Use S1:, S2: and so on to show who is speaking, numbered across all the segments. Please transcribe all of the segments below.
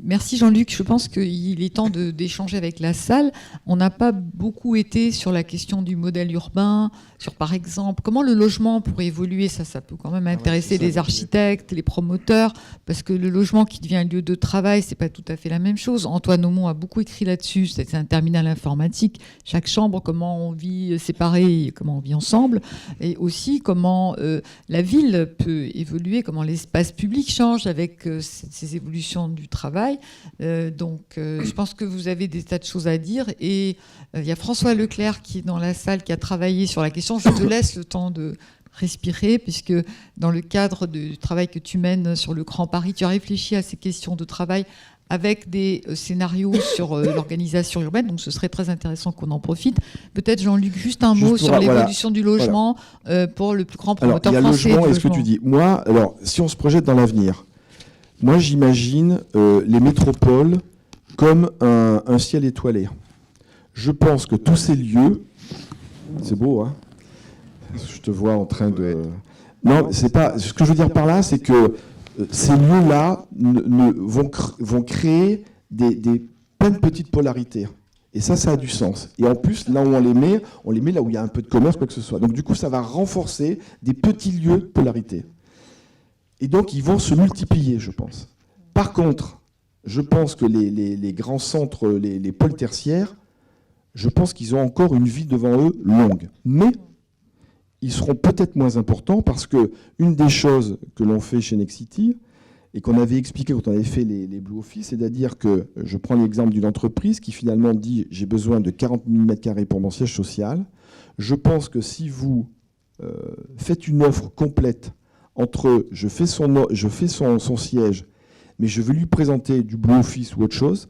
S1: Merci Jean-Luc. Je pense qu'il est temps d'échanger avec la salle. On n'a pas beaucoup été sur la question du modèle urbain, sur par exemple comment le logement pourrait évoluer. Ça peut quand même intéresser les architectes, les promoteurs, parce que le logement qui devient un lieu de travail, c'est pas tout à fait la même chose. Antoine Aumont a beaucoup écrit là-dessus. C'est un terminal informatique. Chaque chambre, comment on vit séparé, comment on vit ensemble, et aussi comment la ville peut évoluer, comment l'espace public change avec ces évolutions du travail. Je pense que vous avez des tas de choses à dire. Et il y a François Leclerc qui est dans la salle, qui a travaillé sur la question. Je te laisse le temps de respirer, puisque dans le cadre du travail que tu mènes sur le Grand Paris, tu as réfléchi à ces questions de travail avec des scénarios sur l'organisation urbaine. Donc ce serait très intéressant qu'on en profite. Peut-être, Jean-Luc, juste un mot sur l'évolution du logement pour le plus grand promoteur français.
S2: Il y a logement, est-ce que tu dis ? Moi, alors, si on se projette dans l'avenir, moi, j'imagine les métropoles comme un ciel étoilé. Je pense que tous ces lieux, c'est beau, hein ? Je te vois en train de... Non, c'est pas. Ce que je veux dire par là, c'est que ces lieux-là vont créer plein de petites polarités. Et ça a du sens. Et en plus, là où on les met là où il y a un peu de commerce, quoi que ce soit. Donc du coup, ça va renforcer des petits lieux de polarité. Et donc, ils vont se multiplier, je pense. Par contre, je pense que les grands centres, les pôles tertiaires, je pense qu'ils ont encore une vie devant eux longue. Mais ils seront peut-être moins importants parce qu'une des choses que l'on fait chez Nexity, et qu'on avait expliqué quand on avait fait les Blue Office, c'est-à-dire que je prends l'exemple d'une entreprise qui finalement dit « j'ai besoin de 40 000 m² pour mon siège social ». Je pense que si vous faites une offre complète entre je fais son siège, mais je veux lui présenter du Blue Office ou autre chose,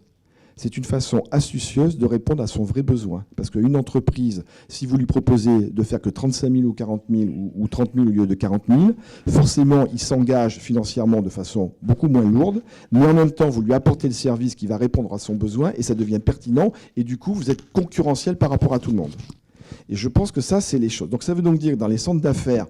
S2: c'est une façon astucieuse de répondre à son vrai besoin. Parce qu'une entreprise, si vous lui proposez de faire que 35 000 ou 40 000 ou 30 000 au lieu de 40 000, forcément, il s'engage financièrement de façon beaucoup moins lourde, mais en même temps, vous lui apportez le service qui va répondre à son besoin et ça devient pertinent, et du coup, vous êtes concurrentiel par rapport à tout le monde. Et je pense que ça, c'est les choses. Donc ça veut donc dire que dans les centres d'affaires,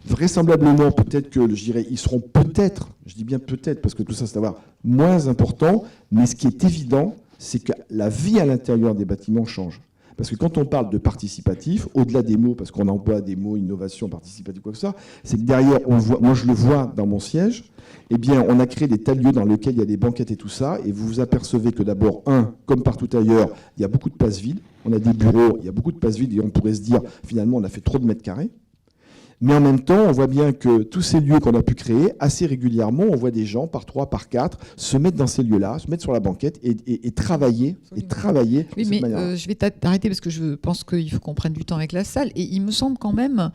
S2: vraisemblablement, peut-être que, je dirais, ils seront peut-être, je dis bien peut-être, parce que tout ça, c'est d'avoir moins important, mais ce qui est évident, c'est que la vie à l'intérieur des bâtiments change. Parce que quand on parle de participatif, au-delà des mots, parce qu'on emploie des mots, innovation, participatif, quoi que ce soit, c'est que derrière, on voit, moi je le vois dans mon siège, eh bien, on a créé des tas de lieux dans lesquels il y a des banquettes et tout ça, et vous vous apercevez que d'abord, comme partout ailleurs, il y a beaucoup de places vides, on a des bureaux, il y a beaucoup de places vides, et on pourrait se dire, finalement, on a fait trop de mètres carrés. Mais en même temps, on voit bien que tous ces lieux qu'on a pu créer, assez régulièrement, on voit des gens, par 3, par 4, se mettre dans ces lieux-là, se mettre sur la banquette et travailler. Et travailler
S1: oui, mais je vais t'arrêter parce que je pense qu'il faut qu'on prenne du temps avec la salle. Et il me semble quand même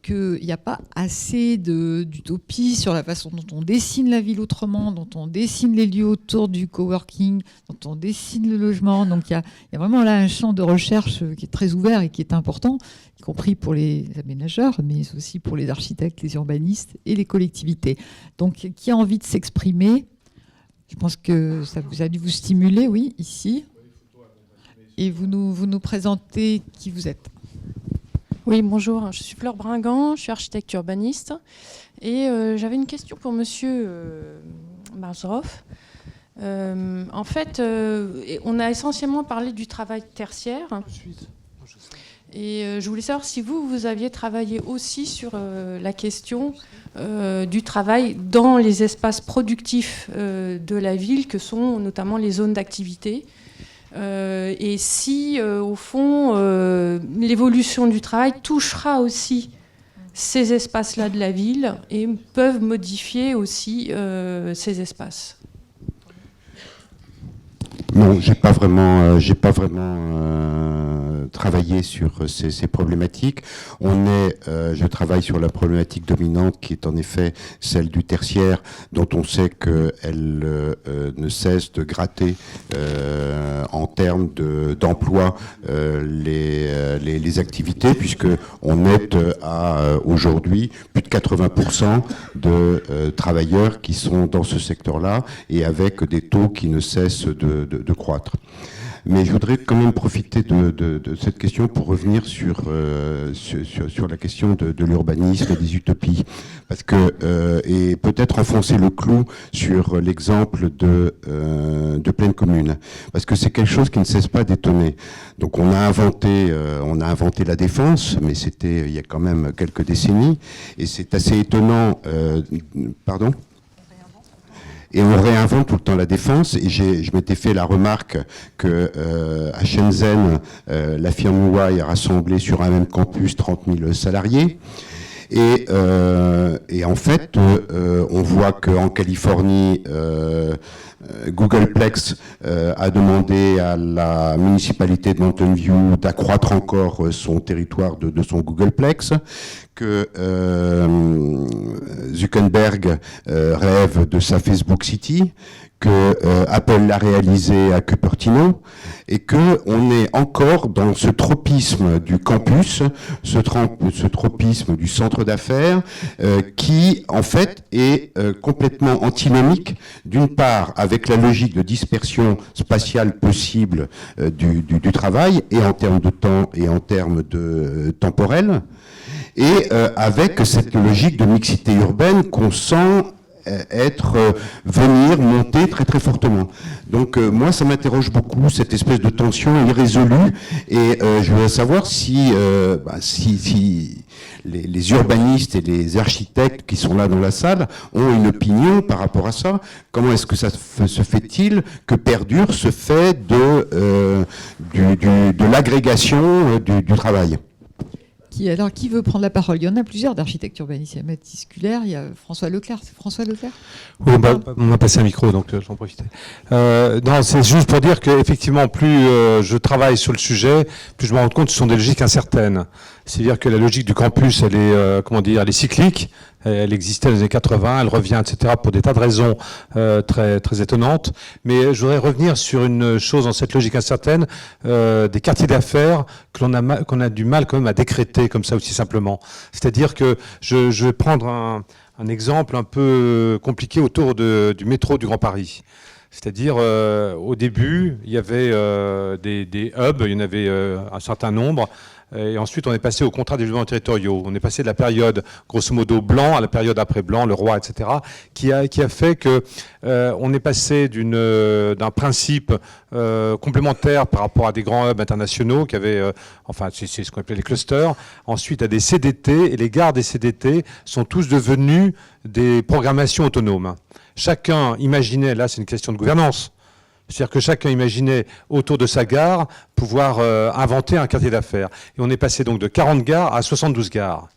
S1: qu'il n'y a pas assez d'utopie sur la façon dont on dessine la ville autrement, dont on dessine les lieux autour du coworking, dont on dessine le logement. Donc il y a vraiment là un champ de recherche qui est très ouvert et qui est important, y compris pour les aménageurs, mais aussi pour les architectes, les urbanistes et les collectivités. Donc, qui a envie de s'exprimer ? Je pense que ça vous a dû vous stimuler, oui, ici. Et vous nous présentez qui vous êtes.
S3: Oui, bonjour, je suis Fleur Bringan, je suis architecte urbaniste. Et j'avais une question pour monsieur Marzroff. En fait, on a essentiellement parlé du travail tertiaire. Et je voulais savoir si vous aviez travaillé aussi sur la question du travail dans les espaces productifs de la ville, que sont notamment les zones d'activité. Et si, au fond, l'évolution du travail touchera aussi ces espaces-là de la ville et peuvent modifier aussi ces espaces.
S4: Non, j'ai pas vraiment travaillé sur ces problématiques. Je travaille sur la problématique dominante qui est en effet celle du tertiaire, dont on sait qu'elle ne cesse de gratter en termes d'emploi les activités, puisque on est à aujourd'hui plus de 80% de travailleurs qui sont dans ce secteur-là et avec des taux qui ne cessent de croître. Mais je voudrais quand même profiter de cette question pour revenir sur la question de l'urbanisme et des utopies. Parce que, et peut-être enfoncer le clou sur l'exemple de pleine commune. Parce que c'est quelque chose qui ne cesse pas d'étonner. Donc on a inventé la défense, mais c'était il y a quand même quelques décennies. Et c'est assez étonnant. Pardon ? Et on réinvente tout le temps la défense. Et je m'étais fait la remarque que à Shenzhen, la firme Huawei a rassemblé sur un même campus 30 000 salariés. Et en fait, on voit qu'en Californie, Googleplex a demandé à la municipalité de Mountain View d'accroître encore son territoire de son Googleplex, que Zuckerberg rêve de sa Facebook City, que Apple l'a réalisé à Cupertino, et que on est encore dans ce tropisme du campus, ce tropisme du centre d'affaires, qui en fait est complètement antinomique, d'une part avec la logique de dispersion spatiale possible du travail, et en termes de temps et en termes de temporel, et avec cette logique de mixité urbaine qu'on sent venir monter très très fortement. Donc moi ça m'interroge beaucoup, cette espèce de tension irrésolue, et je voudrais savoir si les urbanistes et les architectes qui sont là dans la salle ont une opinion par rapport à ça. Comment est-ce que ça se fait-il que perdure ce fait de l'agrégation du travail ?
S1: Qui veut prendre la parole ? Il y en a plusieurs d'architectes urbanistes. Il y a Mathis Culler, il y a François Leclerc. C'est François Leclerc ?
S5: Oui, on m'a passé un micro, donc j'en profite. Non, c'est juste pour dire qu'effectivement, plus je travaille sur le sujet, plus je me rends compte que ce sont des logiques incertaines. C'est-à-dire que la logique du campus, elle est, elle est cyclique. Elle existait dans les années 80, elle revient, etc., pour des tas de raisons très, très étonnantes. Mais je voudrais revenir sur une chose dans cette logique incertaine, des quartiers d'affaires qu'on a du mal quand même à décréter comme ça aussi simplement. C'est-à-dire que je vais prendre un exemple un peu compliqué autour du métro du Grand Paris. C'est-à-dire, au début, il y avait des hubs, il y en avait un certain nombre. Et ensuite, on est passé au contrat des développement territoriaux. On est passé de la période, grosso modo, blanc à la période après blanc, le roi, etc., qui a fait que on est passé d'un principe complémentaire par rapport à des grands hubs internationaux qui avaient, c'est ce qu'on appelait les clusters, ensuite à des CDT, et les gares des CDT sont tous devenus des programmations autonomes. Chacun imaginait, là c'est une question de gouvernance, c'est-à-dire que chacun imaginait autour de sa gare pouvoir inventer un quartier d'affaires. Et on est passé donc de 40 gares à 72 gares.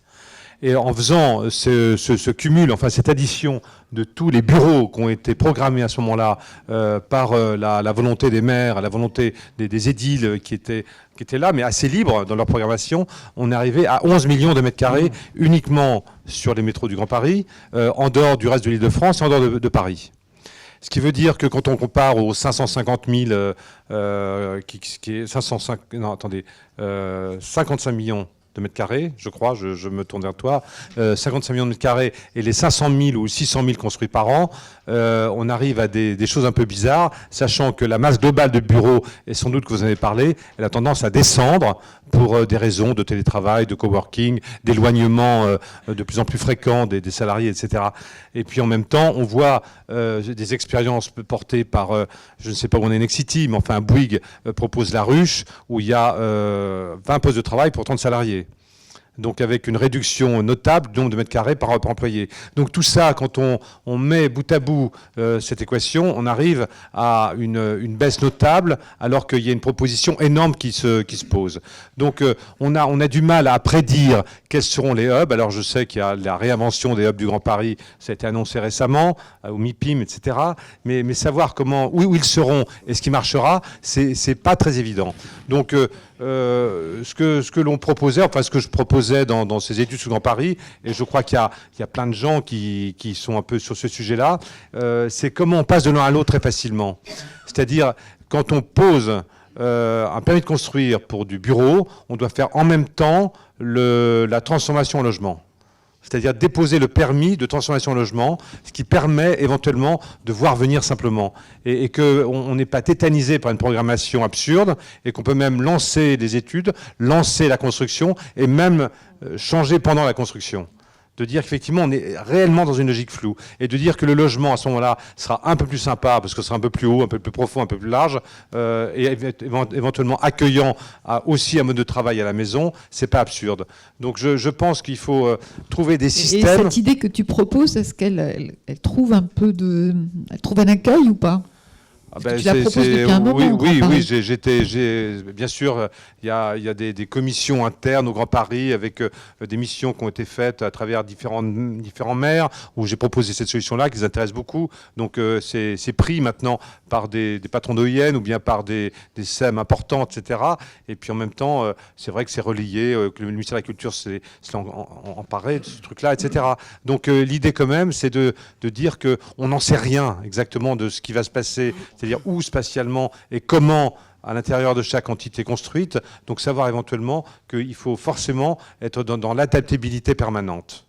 S5: Et en faisant ce cumul, cette addition de tous les bureaux qui ont été programmés à ce moment-là par la volonté des maires, la volonté des édiles qui étaient là, mais assez libres dans leur programmation, on est arrivé à 11 millions de mètres carrés uniquement sur les métros du Grand Paris, en dehors du reste de l'Île-de-France et en dehors de Paris. Ce qui veut dire que quand on compare aux 550 000, 55 millions de mètres carrés, je crois, je me tourne vers toi, 55 millions de mètres carrés et les 500 000 ou 600 000 construits par an, on arrive à des choses un peu bizarres, sachant que la masse globale de bureaux, et sans doute que vous en avez parlé, elle a tendance à descendre pour des raisons de télétravail, de coworking, d'éloignement de plus en plus fréquent des salariés, etc. Et puis en même temps, on voit des expériences portées par, je ne sais pas où on est Nexity, mais Bouygues propose la ruche, où il y a 20 postes de travail pour 30 salariés. Donc avec une réduction notable du nombre de mètres carrés par employé. Donc tout ça, quand on met bout à bout cette équation, on arrive à une baisse notable, alors qu'il y a une proposition énorme qui se pose. Donc on a du mal à prédire quels seront les hubs. Alors je sais qu'il y a la réinvention des hubs du Grand Paris, ça a été annoncé récemment, au MIPIM, etc. Mais savoir où ils seront et ce qui marchera, c'est pas très évident. Donc ce que l'on proposait, ce que je proposais dans ces études sur le Grand Paris, et je crois qu'il y a plein de gens qui sont un peu sur ce sujet-là, c'est comment on passe de l'un à l'autre très facilement. C'est-à-dire, quand on pose un permis de construire pour du bureau, on doit faire en même temps la transformation en logement. C'est-à-dire déposer le permis de transformation en logement, ce qui permet éventuellement de voir venir simplement. Et qu'on n'est pas tétanisé par une programmation absurde et qu'on peut même lancer des études, lancer la construction et même changer pendant la construction. De dire qu'effectivement, on est réellement dans une logique floue. Et de dire que le logement, à ce moment-là, sera un peu plus sympa, parce que ce sera un peu plus haut, un peu plus profond, un peu plus large, et éventuellement accueillant aussi un mode de travail à la maison, c'est pas absurde. Donc je pense qu'il faut trouver des systèmes...
S1: Et cette idée que tu proposes, est-ce qu'elle trouve un peu elle trouve un accueil ou pas? Tu la proposes depuis un moment,
S5: oui, bien sûr, il y a des commissions internes au Grand Paris avec des missions qui ont été faites à travers différents maires où j'ai proposé cette solution-là qui les intéresse beaucoup. Donc c'est pris maintenant par des patrons d'OIN ou bien par des SEM importants, etc. Et puis en même temps, c'est vrai que c'est relayé, que le ministère de la Culture s'est emparé de ce truc-là, etc. Donc l'idée quand même, c'est de dire qu'on n'en sait rien exactement de ce qui va se passer, c'est-à-dire où spatialement et comment à l'intérieur de chaque entité construite. Donc savoir éventuellement qu'il faut forcément être dans l'adaptabilité permanente.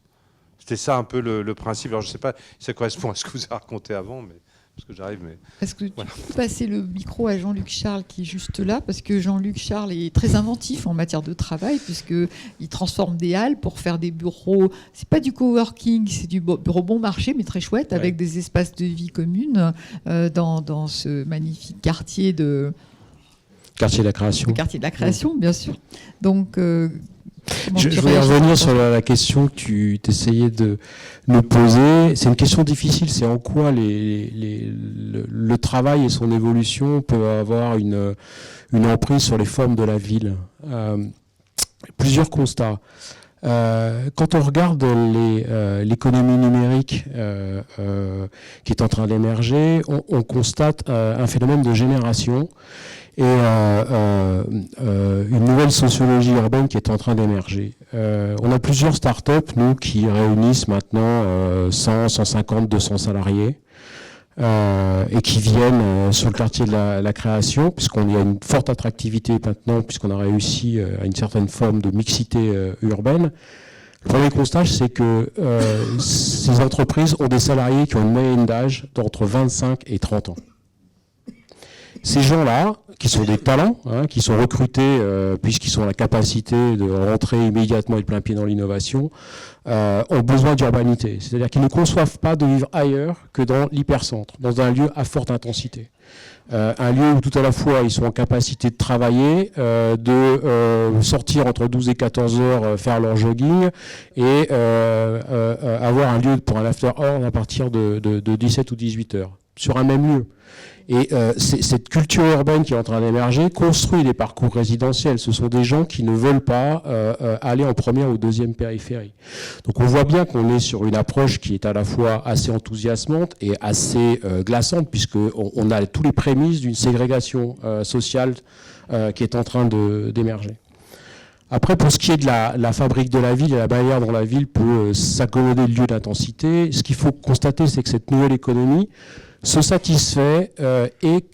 S5: C'était ça un peu le principe. Alors je ne sais pas si ça correspond à ce que vous avez raconté avant, mais parce que j'arrive. Mais
S1: est-ce que tu peux passer le micro à Jean-Luc Charles qui est juste là, parce que Jean-Luc Charles est très inventif en matière de travail, puisqu'il transforme des halles pour faire des bureaux. C'est pas du coworking, c'est du bureau bon marché, mais très chouette, ouais, avec des espaces de vie communes dans ce magnifique quartier
S6: Quartier de la création.
S1: Le quartier de la création, bien sûr. Donc
S6: je voulais revenir sur la question que tu essayais de nous poser. C'est une question difficile, c'est en quoi le travail et son évolution peuvent avoir une emprise sur les formes de la ville. Plusieurs constats. Quand on regarde l'économie numérique qui est en train d'émerger, on constate un phénomène de génération et une nouvelle sociologie urbaine qui est en train d'émerger. On a plusieurs startups, nous, qui réunissent maintenant 100, 150, 200 salariés et qui viennent sur le quartier de la création, puisqu'on y a une forte attractivité maintenant, puisqu'on a réussi à une certaine forme de mixité urbaine. Le premier constat, c'est que ces entreprises ont des salariés qui ont une moyenne d'âge d'entre 25 et 30 ans. Ces gens-là, qui sont des talents, qui sont recrutés puisqu'ils ont la capacité de rentrer immédiatement et de plein pied dans l'innovation, ont besoin d'urbanité. C'est-à-dire qu'ils ne conçoivent pas de vivre ailleurs que dans l'hypercentre, dans un lieu à forte intensité. Un lieu où tout à la fois ils sont en capacité de travailler, de sortir entre 12 et 14 heures, faire leur jogging et avoir un lieu pour un after hour à partir de 17 ou 18 heures, sur un même lieu. Et cette culture urbaine qui est en train d'émerger construit des parcours résidentiels. Ce sont des gens qui ne veulent pas aller en première ou deuxième périphérie. Donc on voit bien qu'on est sur une approche qui est à la fois assez enthousiasmante et assez glaçante, puisqu'on a tous les prémices d'une ségrégation sociale qui est en train d'émerger. Après, pour ce qui est de la fabrique de la ville et la manière dont la ville peut s'accommoder de lieux d'intensité, ce qu'il faut constater, c'est que cette nouvelle économie se satisfait et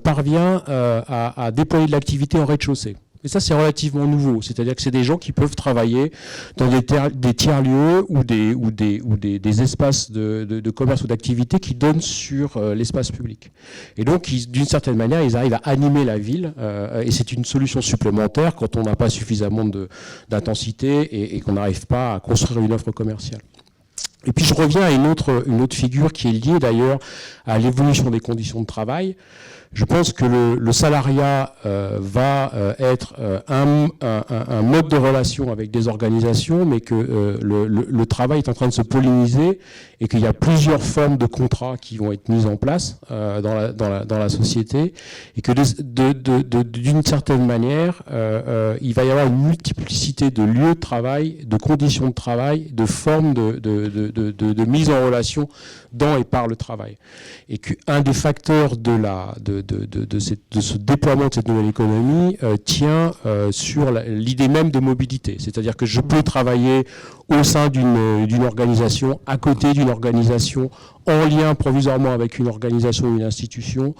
S6: parvient à déployer de l'activité en rez-de-chaussée. Et ça, c'est relativement nouveau. C'est-à-dire que c'est des gens qui peuvent travailler dans des tiers-lieux ou des espaces de commerce ou d'activité qui donnent sur l'espace public. Et donc, d'une certaine manière, ils arrivent à animer la ville. Et c'est une solution supplémentaire quand on n'a pas suffisamment d'intensité et qu'on n'arrive pas à construire une offre commerciale. Et puis je reviens à une autre figure qui est liée d'ailleurs à l'évolution des conditions de travail. Je pense que le salariat va être un mode de relation avec des organisations, mais que le travail est en train de se polliniser et qu'il y a plusieurs formes de contrats qui vont être mises en place dans la société, et que d'une certaine manière, il va y avoir une multiplicité de lieux de travail, de conditions de travail, de formes de mise en relation dans et par le travail. Et qu'un des facteurs de ce déploiement de cette nouvelle économie tient sur l'idée même de mobilité. C'est-à-dire que je peux travailler au sein d'une organisation, à côté d'une organisation, en lien provisoirement avec une organisation ou une institution.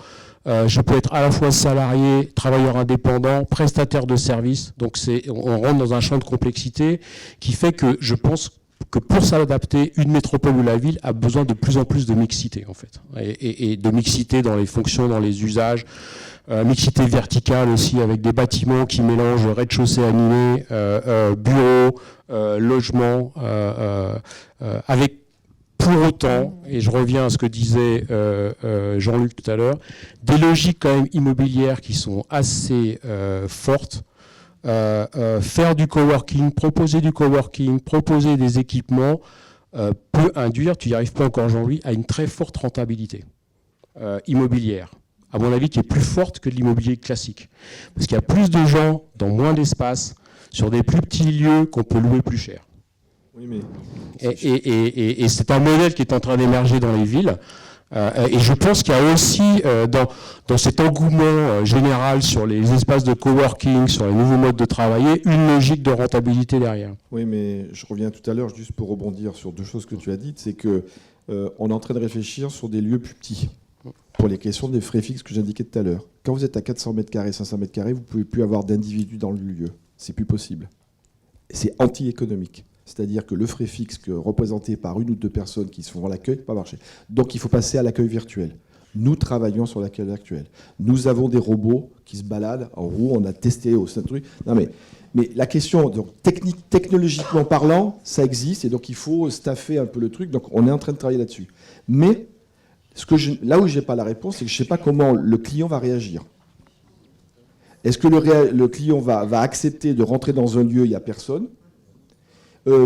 S6: Je peux être à la fois salarié, travailleur indépendant, prestataire de services. Donc on rentre dans un champ de complexité qui fait que je pense que pour s'adapter, une métropole ou la ville a besoin de plus en plus de mixité, en fait. Et de mixité dans les fonctions, dans les usages, mixité verticale aussi, avec des bâtiments qui mélangent rez-de-chaussée animé, bureaux, logements, avec pour autant, et je reviens à ce que disait Jean-Luc tout à l'heure, des logiques quand même immobilières qui sont assez fortes. Faire du coworking, proposer des équipements peut induire, tu n'y arrives pas encore Jean-Louis, à une très forte rentabilité immobilière, à mon avis qui est plus forte que l'immobilier classique. Parce qu'il y a plus de gens dans moins d'espace, sur des plus petits lieux qu'on peut louer plus cher.
S2: Oui, mais...
S6: Et c'est un modèle qui est en train d'émerger dans les villes. Et je pense qu'il y a aussi, dans cet engouement général sur les espaces de coworking, sur les nouveaux modes de travailler, une logique de rentabilité derrière.
S2: Oui, mais je reviens tout à l'heure, juste pour rebondir sur deux choses que tu as dites, c'est que on est en train de réfléchir sur des lieux plus petits, pour les questions des frais fixes que j'indiquais tout à l'heure. Quand vous êtes à 400 mètres carrés, 500 mètres carrés, vous ne pouvez plus avoir d'individus dans le lieu. C'est plus possible. C'est anti-économique. C'est-à-dire que le frais fixe représenté par une ou deux personnes qui se font l'accueil ne peut pas marcher. Donc il faut passer à l'accueil virtuel. Nous travaillons sur l'accueil virtuel. Nous avons des robots qui se baladent en roue, on a testé au sein de truc. Non mais la question, donc, technologiquement parlant, ça existe et donc il faut staffer un peu le truc. Donc on est en train de travailler là-dessus. Mais là où je n'ai pas la réponse, c'est que je ne sais pas comment le client va réagir. Est-ce que le client va accepter de rentrer dans un lieu, il n'y a personne ?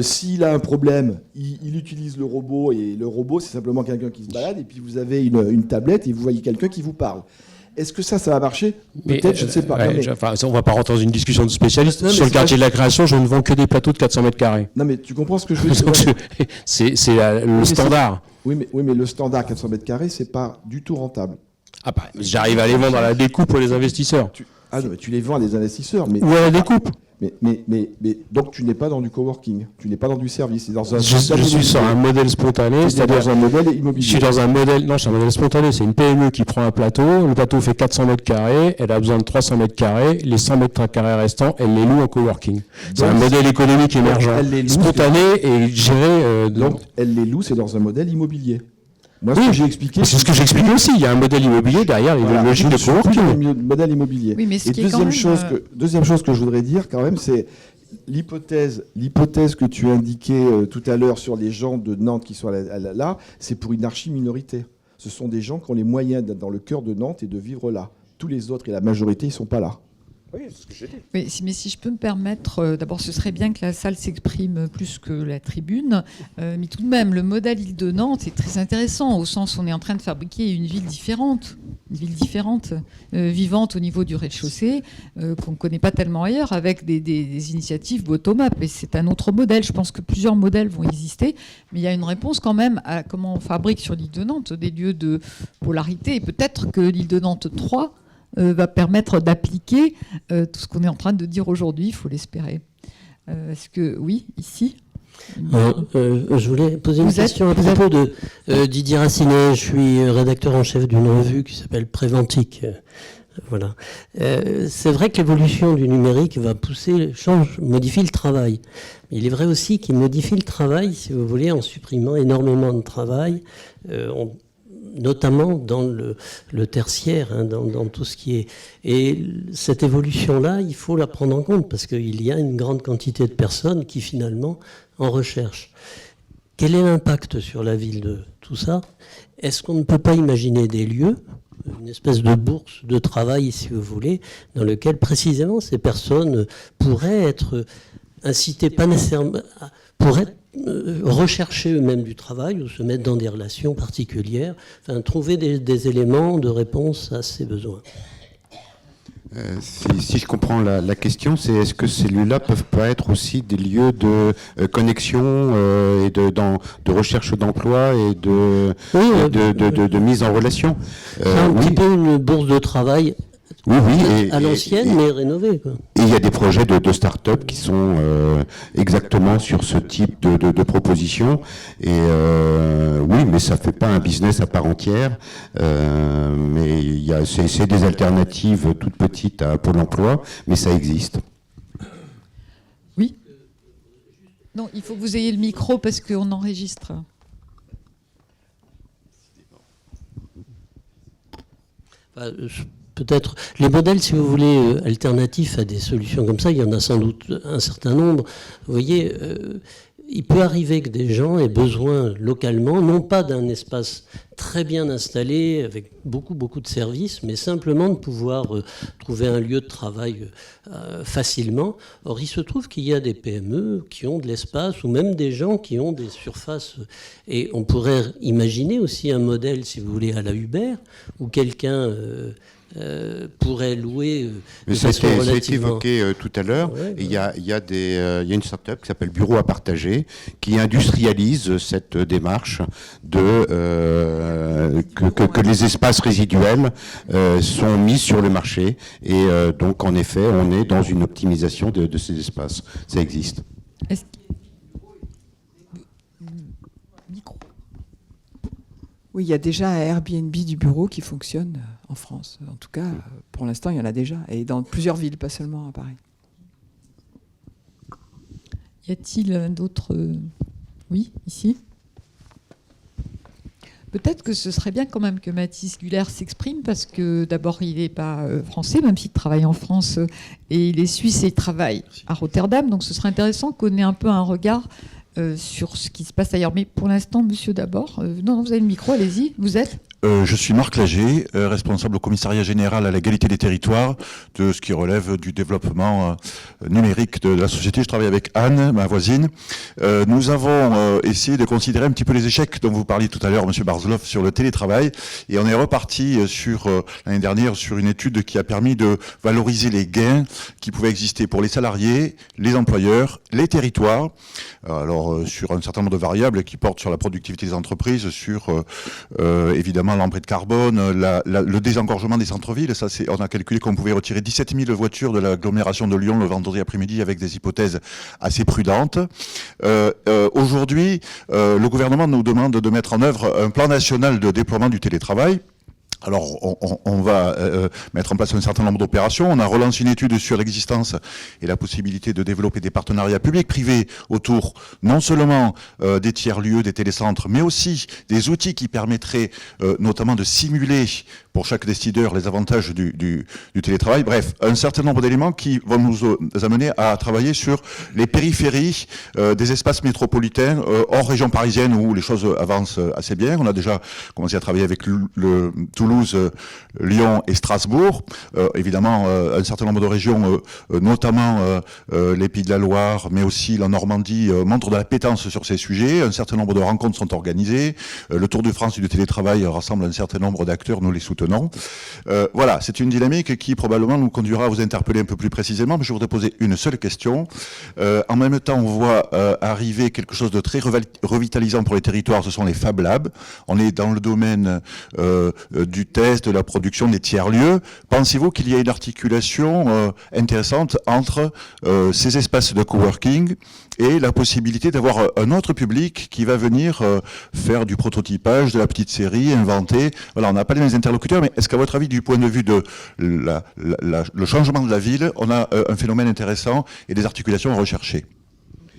S2: S'il a un problème, il utilise le robot, et le robot, c'est simplement quelqu'un qui se balade, et puis vous avez une tablette, et vous voyez quelqu'un qui vous parle. Est-ce que ça va marcher ? Peut-être, je ne sais pas.
S6: Ouais, on ne va pas rentrer dans une discussion de spécialistes. Sur le quartier de la création, je ne vends que des plateaux de 400 mètres carrés.
S2: Non, mais tu comprends ce que je veux dire ?
S6: C'est le standard.
S2: Oui, mais le standard 400 mètres carrés, c'est pas du tout rentable.
S6: Ah bah, j'arrive à les vendre à la découpe pour les investisseurs.
S2: Non, mais tu les vends à des investisseurs. Mais...
S6: Ou à la découpe.
S2: Mais donc tu n'es pas dans du coworking, tu n'es pas dans du service. Dans un
S6: je suis sur un modèle spontané,
S2: c'est-à-dire dans un modèle immobilier.
S6: Je suis dans un modèle, non, c'est un modèle spontané. C'est une PME qui prend un plateau. Le plateau fait 400 mètres carrés. Elle a besoin de 300 mètres carrés. Les 100 mètres carrés restants, elle les loue en coworking. C'est un modèle économique émergent, spontané et géré.
S2: Donc elle les loue, c'est dans un modèle immobilier. Moi, ce que j'ai expliqué,
S6: c'est ce que j'explique aussi. Il y a un modèle immobilier derrière les logiques de coworking.
S2: Modèle immobilier.
S1: Oui, mais ce
S2: et
S1: qui
S2: deuxième
S1: est
S2: chose que je voudrais dire quand même, c'est l'hypothèse que tu indiquais tout à l'heure sur les gens de Nantes qui sont là, c'est pour une archi-minorité. Ce sont des gens qui ont les moyens d'être dans le cœur de Nantes et de vivre là. Tous les autres et la majorité, ils ne sont pas là.
S6: Oui, c'est ce que j'ai dit.
S1: Oui, mais si je peux me permettre, d'abord, ce serait bien que la salle s'exprime plus que la tribune, mais tout de même, le modèle île de Nantes est très intéressant, au sens où on est en train de fabriquer une ville différente, vivante au niveau du rez-de-chaussée, qu'on ne connaît pas tellement ailleurs, avec des initiatives bottom-up. Et c'est un autre modèle. Je pense que plusieurs modèles vont exister, mais il y a une réponse quand même à comment on fabrique sur l'île de Nantes des lieux de polarité. Et peut-être que l'île de Nantes 3 va permettre d'appliquer tout ce qu'on est en train de dire aujourd'hui, il faut l'espérer. Est-ce que, oui, ici
S7: je voulais poser une question à propos de Didier Racinet. Je suis rédacteur en chef d'une revue qui s'appelle Préventique. Voilà. C'est vrai que l'évolution du numérique va modifie le travail. Mais il est vrai aussi qu'il modifie le travail, si vous voulez, en supprimant énormément de travail. Notamment dans le tertiaire, dans tout ce qui est... Et cette évolution-là, il faut la prendre en compte, parce qu'il y a une grande quantité de personnes qui, finalement, en recherchent. Quel est l'impact sur la ville de tout ça ? Est-ce qu'on ne peut pas imaginer des lieux, une espèce de bourse de travail, si vous voulez, dans lequel, précisément, ces personnes pourraient être incitées, pas nécessairement... pourraient rechercher eux-mêmes du travail ou se mettre dans des relations particulières, enfin, trouver des éléments de réponse à ces besoins.
S4: Si je comprends la question, c'est est-ce que ces lieux-là peuvent pas être aussi des lieux de connexion et de recherche d'emploi et de mise en relation
S7: C'est un petit peu une bourse de travail.
S4: Oui,
S7: à l'ancienne, mais rénovée. Quoi.
S4: Et il y a des projets de start-up qui sont exactement sur ce type de proposition. Et oui, mais ça fait pas un business à part entière. Mais c'est des alternatives toutes petites à Pôle emploi, mais ça existe.
S1: Oui. Non, il faut que vous ayez le micro parce qu'on enregistre.
S7: Peut-être les modèles, si vous voulez, alternatifs à des solutions comme ça, il y en a sans doute un certain nombre. Vous voyez, il peut arriver que des gens aient besoin localement, non pas d'un espace très bien installé, avec beaucoup de services, mais simplement de pouvoir trouver un lieu de travail facilement. Or, il se trouve qu'il y a des PME qui ont de l'espace, ou même des gens qui ont des surfaces. Et on pourrait imaginer aussi un modèle, si vous voulez, à la Uber, où quelqu'un pourrait louer de façon relativement...
S4: Ça a été évoqué tout à l'heure.
S7: Ouais,
S4: il y a une start-up qui s'appelle Bureau à partager, qui industrialise cette démarche de que les espaces résiduels sont mis sur le marché. Et donc, en effet, on est dans une optimisation de ces espaces. Ça existe.
S1: Micro.
S8: Oui, il y a déjà un Airbnb du bureau qui fonctionne en France. En tout cas, pour l'instant, il y en a déjà. Et dans plusieurs villes, pas seulement à Paris.
S1: Y a-t-il d'autres... Oui, ici. Peut-être que ce serait bien quand même que Mathis Guller s'exprime, parce que d'abord, il n'est pas français, même s'il travaille en France, et il est suisse et il travaille à Rotterdam. Donc ce serait intéressant qu'on ait un peu un regard sur ce qui se passe ailleurs. Mais pour l'instant, monsieur d'abord, non, vous avez le micro, allez-y, vous êtes
S9: Je suis Marc Lager, responsable au commissariat général à l'égalité des territoires, de ce qui relève du développement numérique de la société. Je travaille avec Anne, ma voisine. Nous avons essayé de considérer un petit peu les échecs dont vous parliez tout à l'heure, monsieur Barzlov, sur le télétravail. Et on est reparti sur l'année dernière sur une étude qui a permis de valoriser les gains qui pouvaient exister pour les salariés, les employeurs, les territoires. Alors, sur un certain nombre de variables qui portent sur la productivité des entreprises, sur évidemment l'empreinte carbone, le désengorgement des centres-villes. Ça, on a calculé qu'on pouvait retirer 17 000 voitures de l'agglomération de Lyon le vendredi après-midi avec des hypothèses assez prudentes. Aujourd'hui, le gouvernement nous demande de mettre en œuvre un plan national de déploiement du télétravail. Alors, on va mettre en place un certain nombre d'opérations. On a relancé une étude sur l'existence et la possibilité de développer des partenariats publics-privés autour non seulement des tiers-lieux, des télécentres, mais aussi des outils qui permettraient notamment de simuler pour chaque décideur les avantages du télétravail. Bref, un certain nombre d'éléments qui vont nous amener à travailler sur les périphéries des espaces métropolitains hors région parisienne où les choses avancent assez bien. On a déjà commencé à travailler avec Toulouse, Lyon et Strasbourg. Évidemment, un certain nombre de régions, notamment les Pays de la Loire, mais aussi la Normandie, montrent de la pétence sur ces sujets. Un certain nombre de rencontres sont organisées. Le Tour de France du télétravail rassemble un certain nombre d'acteurs, nous les soutenons. Voilà, c'est une dynamique qui probablement nous conduira à vous interpeller un peu plus précisément, mais je voudrais poser une seule question. En même temps, on voit arriver quelque chose de très revitalisant pour les territoires, ce sont les Fab Labs. On est dans le domaine du test, de la production des tiers-lieux. Pensez-vous qu'il y a une articulation intéressante entre ces espaces de coworking et la possibilité d'avoir un autre public qui va venir faire du prototypage, de la petite série, inventer. Voilà, on n'a pas les mêmes interlocuteurs, mais est-ce qu'à votre avis, du point de vue de le changement de la ville, on a un phénomène intéressant et des articulations à rechercher?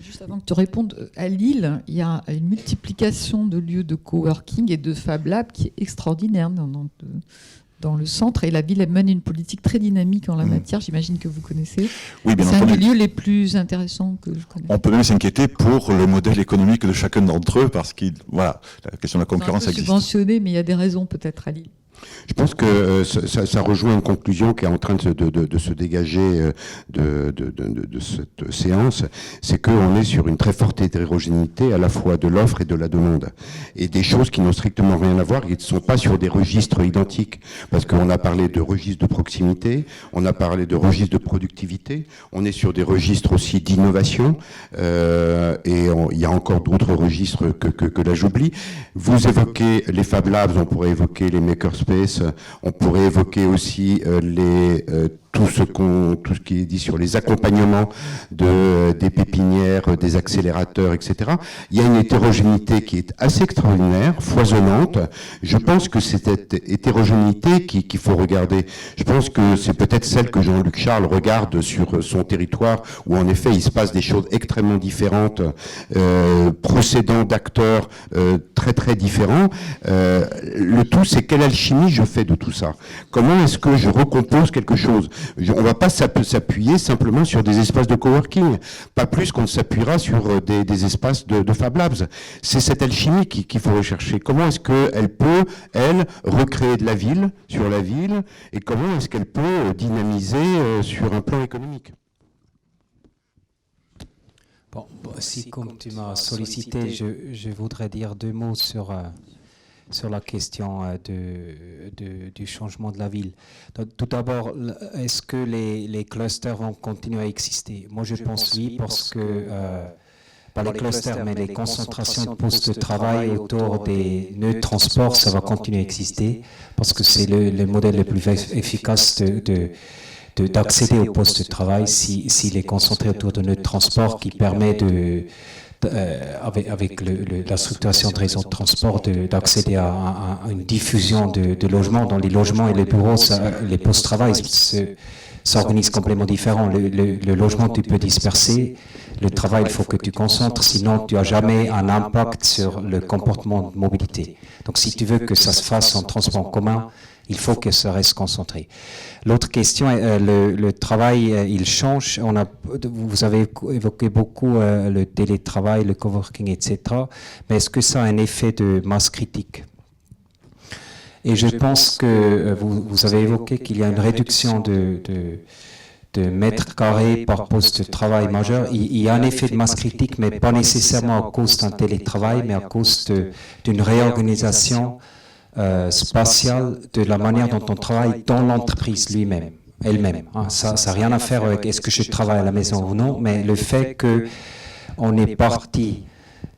S1: Juste avant que tu répondes, à Lille, il y a une multiplication de lieux de coworking et de Fab Lab qui est extraordinaire dans le centre, et la ville mène une politique très dynamique en la matière, j'imagine que vous connaissez.
S9: Oui, bien
S1: c'est
S9: entendu.
S1: un des lieux les plus intéressants que je connais.
S9: On peut même s'inquiéter pour le modèle économique de chacun d'entre eux, parce que voilà, la question de la concurrence
S1: c'est un peu
S9: existe.
S1: subventionné, mais il y a des raisons peut-être à Lille.
S4: Je pense que ça rejoint une conclusion qui est en train de se dégager de cette séance, c'est qu'on est sur une très forte hétérogénéité à la fois de l'offre et de la demande, et des choses qui n'ont strictement rien à voir, qui ne sont pas sur des registres identiques, parce qu'on a parlé de registres de proximité, on a parlé de registres de productivité, on est sur des registres aussi d'innovation, et il y a encore d'autres registres que là j'oublie. Vous évoquez les Fab Labs, on pourrait évoquer les Makerspace, on pourrait évoquer aussi tout ce qui est dit sur les accompagnements des pépinières, des accélérateurs, etc. Il y a une hétérogénéité qui est assez extraordinaire, foisonnante. Je pense que c'est cette hétérogénéité qu'il faut regarder. Je pense que c'est peut-être celle que Jean-Luc Charles regarde sur son territoire, où en effet il se passe des choses extrêmement différentes, procédant d'acteurs très très différents. Le tout, c'est quelle alchimie je fais de tout ça. Comment est-ce que je recompose quelque chose? On ne va pas s'appuyer simplement sur des espaces de coworking, pas plus qu'on ne s'appuiera sur des espaces de Fab Labs. C'est cette alchimie qu'il faut rechercher. Comment est-ce qu'elle peut, elle, recréer de la ville sur la ville, et comment est-ce qu'elle peut dynamiser sur un plan économique?
S10: Bon, si comme tu m'as sollicité, je voudrais dire 2 mots sur la question du changement de la ville. Donc, tout d'abord, est-ce que les clusters vont continuer à exister? Moi, je pense oui, parce que, pas les clusters, mais les concentrations de postes de travail autour des nœuds de transport, ça va continuer à exister, parce que c'est le modèle le plus efficace d'accéder aux postes de travail s'il est concentré autour de nœuds de transport qui permet avec la structuration de réseaux de transport, d'accéder à une diffusion de logements. Dans les logements et les bureaux, les postes de travail s'organisent complètement différents. Le logement, tu peux disperser. Le travail, il faut que tu concentres, sinon tu n'as jamais un impact sur le comportement de mobilité. Donc si tu veux que ça se fasse en transport en commun, il faut que ça reste concentré. L'autre question, le travail, il change. Vous avez évoqué beaucoup le télétravail, le coworking, etc. Mais est-ce que ça a un effet de masse critique? Et je pense que vous avez évoqué qu'il y a une réduction de mètres carrés par poste de travail majeur. Il y a un effet de masse critique, mais pas nécessairement à cause d'un télétravail, mais à cause d'une réorganisation spatiale de la manière dont on travaille dans l'entreprise elle-même. Hein. Ça n'a rien à faire avec est-ce que je travaille à la maison ou non, mais le fait qu'on est parti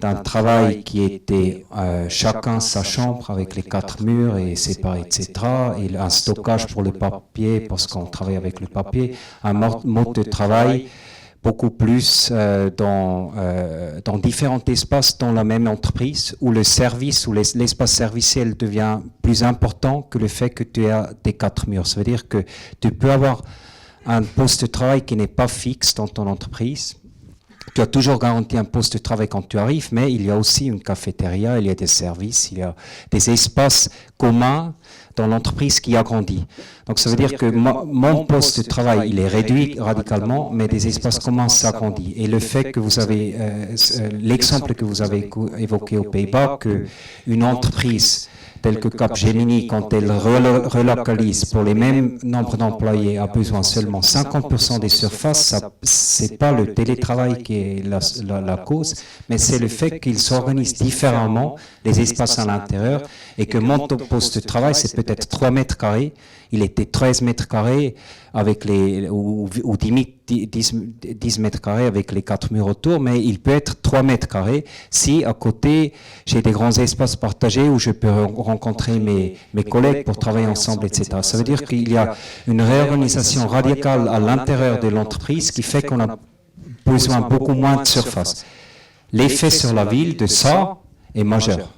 S10: d'un travail qui était chacun sa chambre avec les 4 murs et séparés, etc., et un stockage pour le papier parce qu'on travaille avec le papier, un mode de travail beaucoup plus dans différents espaces dans la même entreprise, où le service ou l'espace serviciel devient plus important que le fait que tu aies des 4 murs. Ça veut dire que tu peux avoir un poste de travail qui n'est pas fixe dans ton entreprise. Tu as toujours garanti un poste de travail quand tu arrives, mais il y a aussi une cafétéria, il y a des services, il y a des espaces communs dans l'entreprise qui agrandit. Donc ça veut dire que mon poste de travail, il est réduit radicalement, mais des espaces communs s'agrandissent. Et le fait que vous avez, l'exemple que vous avez évoqué aux Pays-Bas, qu'une entreprise telle que Capgemini, quand elle relocalise pour les mêmes nombres d'employés, a besoin seulement 50% des surfaces, c'est pas le télétravail qui est la cause, mais c'est le fait qu'ils s'organisent différemment les espaces à l'intérieur, et que mon poste de travail, c'est peut-être 3 mètres carrés, il était 13 mètres carrés avec ou 10 mètres carrés avec les 4 murs autour, mais il peut être 3 mètres carrés si à côté j'ai des grands espaces partagés où je peux rencontrer mes collègues pour travailler ensemble, etc. Ça veut dire qu'il y a une réorganisation radicale à l'intérieur de l'entreprise qui fait qu'on a besoin beaucoup moins de surface. L'effet sur la ville de ça est majeur.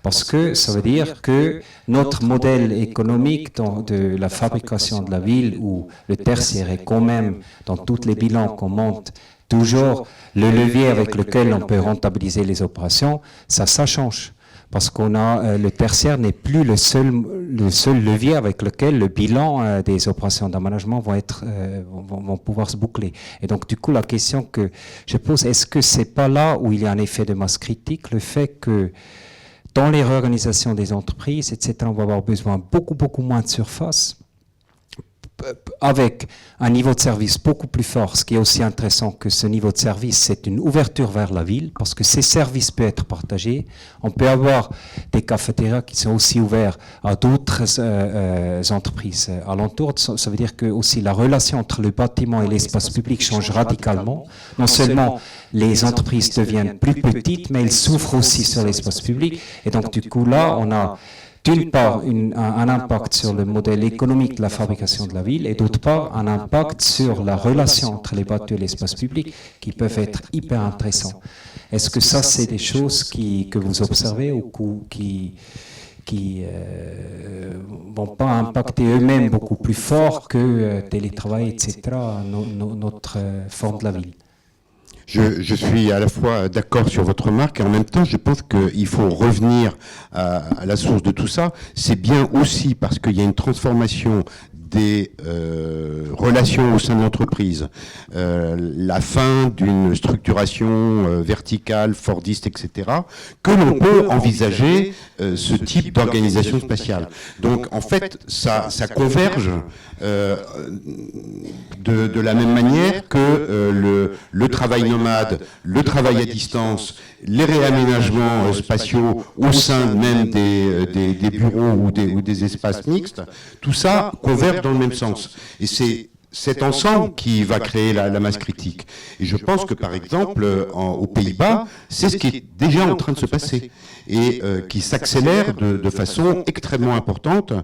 S10: Parce que ça veut dire que notre modèle économique de la fabrication de la ville, où le tertiaire est quand même, dans tous les bilans qu'on monte, toujours le levier avec lequel on peut rentabiliser les opérations, ça change. Parce qu'on a le tertiaire n'est plus le seul levier avec lequel le bilan des opérations d'aménagement vont pouvoir se boucler. Et donc du coup la question que je pose, est-ce que c'est pas là où il y a un effet de masse critique, le fait que dans les réorganisations des entreprises, etc., on va avoir besoin beaucoup moins de surface, avec un niveau de service beaucoup plus fort. Ce qui est aussi intéressant que ce niveau de service, c'est une ouverture vers la ville, parce que ces services peuvent être partagés. On peut avoir des cafétérias qui sont aussi ouverts à d'autres entreprises alentours. Ça veut dire que aussi la relation entre le bâtiment et l'espace public change radicalement. Non seulement les entreprises deviennent plus petites, mais elles s'ouvrent aussi sur l'espace public. Et donc du coup là, on a d'une part un impact sur le modèle économique de la fabrication de la ville et d'autre part un impact sur la relation entre les bâtiments et l'espace public qui peuvent être hyper intéressants. Est-ce que ça, c'est des choses que vous observez ou qui vont pas impacter eux-mêmes beaucoup plus fort que télétravail, etc., notre forme de la ville?
S4: Je suis à la fois d'accord sur votre remarque et en même temps, je pense qu'il faut revenir à la source de tout ça. C'est bien aussi parce qu'il y a une transformation des relations au sein de l'entreprise, la fin d'une structuration verticale, fordiste, etc., que l'on peut envisager ce type d'organisation spatiale. Donc, en fait, ça converge de la même manière que le travail nomade, le travail à distance, les réaménagements spatiaux au sein même des bureaux ou des espaces mixtes, tout ça converge dans le même sens. Et c'est cet ensemble qui va créer la masse critique. Et je pense que, par exemple, aux Pays-Bas, c'est ce qui est déjà en train de se passer et qui s'accélère de façon extrêmement importante,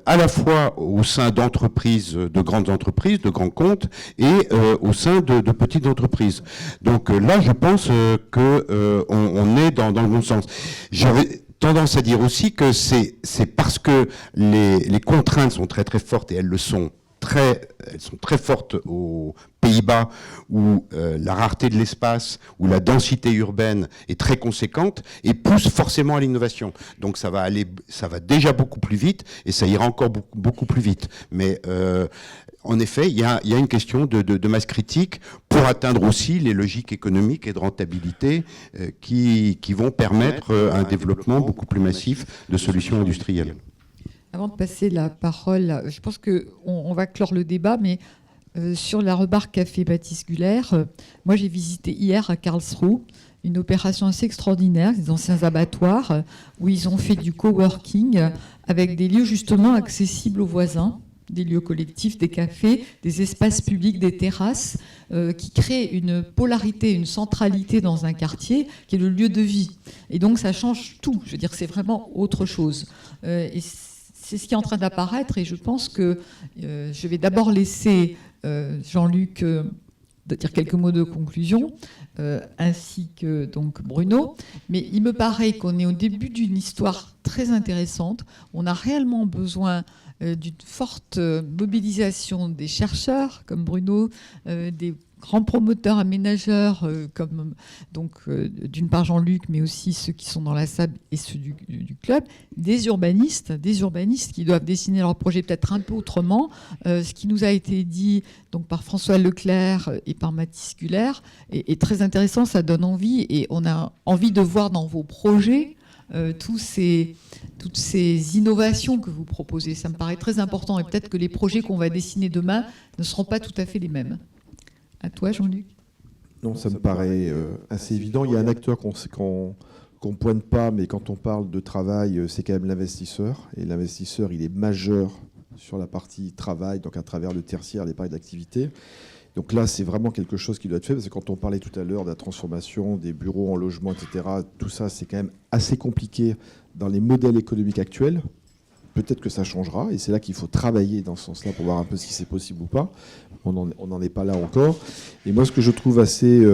S4: à la fois au sein d'entreprises, de grandes entreprises, de grands comptes, et au sein de petites entreprises. Donc là, je pense qu'on est dans le bon sens. J'avais tendance à dire aussi que c'est parce que les contraintes sont très très fortes, et elles sont très fortes aux Pays-Bas, où la rareté de l'espace, où la densité urbaine est très conséquente et pousse forcément à l'innovation. Donc ça va déjà beaucoup plus vite et ça ira encore beaucoup plus vite. Mais en effet, il y a une question de masse critique pour atteindre aussi les logiques économiques et de rentabilité qui vont permettre un développement beaucoup plus massif de solutions industrielles.
S1: Avant de passer la parole, je pense qu'on va clore le débat, mais sur la remarque qu'a fait Baptiste Guller, moi j'ai visité hier à Karlsruhe une opération assez extraordinaire, des anciens abattoirs, où ils ont fait du coworking avec des lieux justement accessibles aux voisins, des lieux collectifs, des cafés, des espaces publics, des terrasses, qui créent une polarité, une centralité dans un quartier qui est le lieu de vie. Et donc ça change tout, je veux dire, c'est vraiment autre chose. Et c'est ce qui est en train d'apparaître et je pense que je vais d'abord laisser Jean-Luc dire quelques mots de conclusion, ainsi que donc Bruno. Mais il me paraît qu'on est au début d'une histoire très intéressante. On a réellement besoin d'une forte mobilisation des chercheurs comme Bruno, des grands promoteurs aménageurs comme donc d'une part Jean-Luc, mais aussi ceux qui sont dans la salle et ceux du club, des urbanistes qui doivent dessiner leur projet peut-être un peu autrement. Ce qui nous a été dit donc par François Leclerc et par Baptiste Guller est très intéressant, ça donne envie et on a envie de voir dans vos projets toutes ces innovations que vous proposez. Ça me paraît très important et peut-être que les projets qu'on va dessiner demain ne seront pas tout à fait les mêmes. À toi, Jean-Luc.
S2: Non, ça me paraît assez évident. Il y a un acteur qu'on pointe pas, mais quand on parle de travail, c'est quand même l'investisseur. Et l'investisseur, il est majeur sur la partie travail, donc à travers le tertiaire, les parties d'activité. Donc là, c'est vraiment quelque chose qui doit être fait, parce que quand on parlait tout à l'heure de la transformation des bureaux en logements, etc., tout ça, c'est quand même assez compliqué dans les modèles économiques actuels. Peut-être que ça changera, et c'est là qu'il faut travailler dans ce sens-là pour voir un peu si c'est possible ou pas. On n'en est pas là encore. Et moi, ce que je trouve assez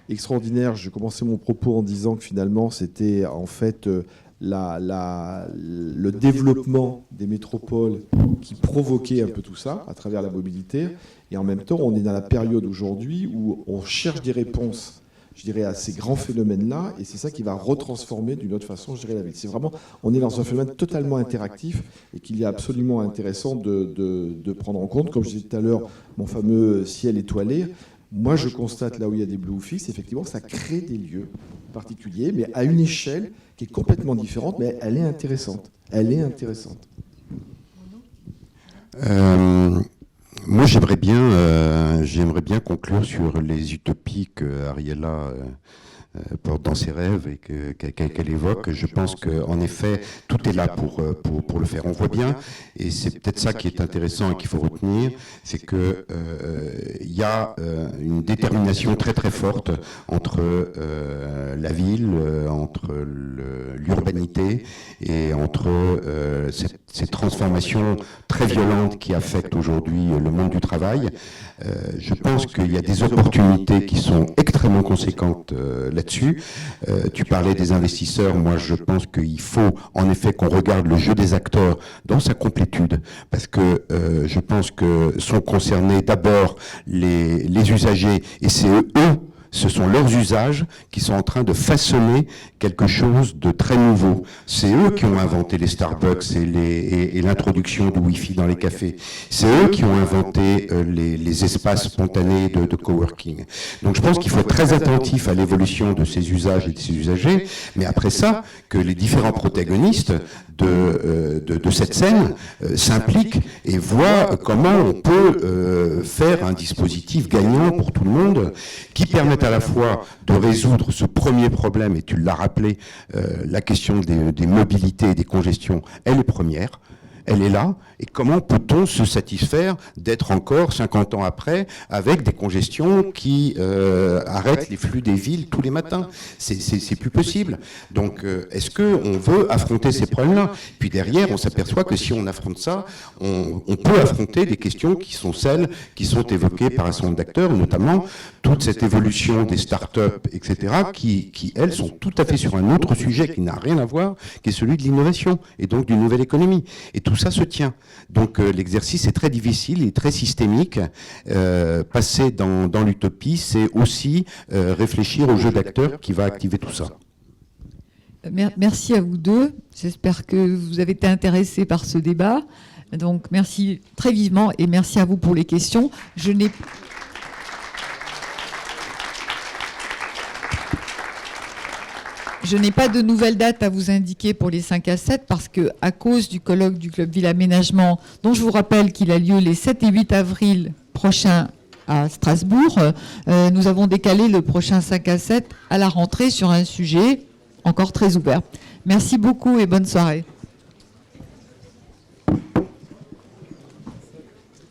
S2: extraordinaire, j'ai commencé mon propos en disant que finalement, c'était en fait le développement des métropoles qui provoquait un peu tout ça à travers la mobilité. Et en même temps, on est dans la période aujourd'hui où on cherche des réponses, je dirais, à ces grands phénomènes-là, et c'est ça qui va retransformer d'une autre façon, je dirais, la ville. C'est vraiment, on est dans un phénomène totalement interactif et qu'il est absolument intéressant de prendre en compte. Comme je disais tout à l'heure, mon fameux ciel étoilé, moi je constate là où il y a des blue fixes, effectivement, ça crée des lieux particuliers, mais à une échelle qui est complètement différente, mais elle est intéressante. Elle est intéressante.
S4: Moi, j'aimerais bien conclure sur les utopies que Ariella porte dans ses rêves et qu'elle évoque. Je pense qu'en effet, tout est là pour le faire. On voit bien, et c'est peut-être ça qui est intéressant et qu'il faut retenir, c'est que il y a une détermination très très forte entre la ville, entre l'urbanité et entre ces transformations très violentes qui affectent aujourd'hui le monde du travail. Je pense qu'il y a des opportunités qui sont extrêmement conséquentes là-dessus. Tu parlais des investisseurs. Moi, je pense qu'il faut en effet qu'on regarde le jeu des acteurs dans sa complétude, parce que je pense que sont concernés d'abord les usagers, et c'est eux, ce sont leurs usages qui sont en train de façonner quelque chose de très nouveau. C'est eux qui ont inventé les Starbucks et l'introduction du Wi-Fi dans les cafés. C'est eux qui ont inventé les espaces spontanés de coworking. Donc je pense qu'il faut être très attentif à l'évolution de ces usages et de ces usagers, mais après ça, que les différents protagonistes de cette scène s'impliquent et voient comment on peut faire un dispositif gagnant pour tout le monde, qui permette à la fois de résoudre ce premier problème, et tu l'as rappelé, la question des mobilités et des congestions, elle est première. Elle est là, et comment peut-on se satisfaire d'être encore 50 ans après avec des congestions qui arrêtent les flux des villes tous les matins? C'est plus possible. Donc est-ce qu'on veut affronter ces problèmes-là? Puis derrière, on s'aperçoit que si on affronte ça, on peut affronter des questions qui sont celles qui sont évoquées par un certain nombre d'acteurs, notamment toute cette évolution des start-up, etc., qui, elles, sont tout à fait sur un autre sujet qui n'a rien à voir, qui est celui de l'innovation, et donc d'une nouvelle économie. Et tout ça se tient. Donc l'exercice est très difficile et très systémique. Passer dans l'utopie, c'est aussi réfléchir au jeu d'acteurs qui va activer tout ça.
S1: Merci à vous deux. J'espère que vous avez été intéressés par ce débat. Donc merci très vivement et merci à vous pour les questions. Je n'ai pas de nouvelles dates à vous indiquer pour les 5 à 7 parce que, à cause du colloque du Club Ville Aménagement, dont je vous rappelle qu'il a lieu les 7 et 8 avril prochains à Strasbourg, nous avons décalé le prochain 5 à 7 à la rentrée sur un sujet encore très ouvert. Merci beaucoup et bonne soirée.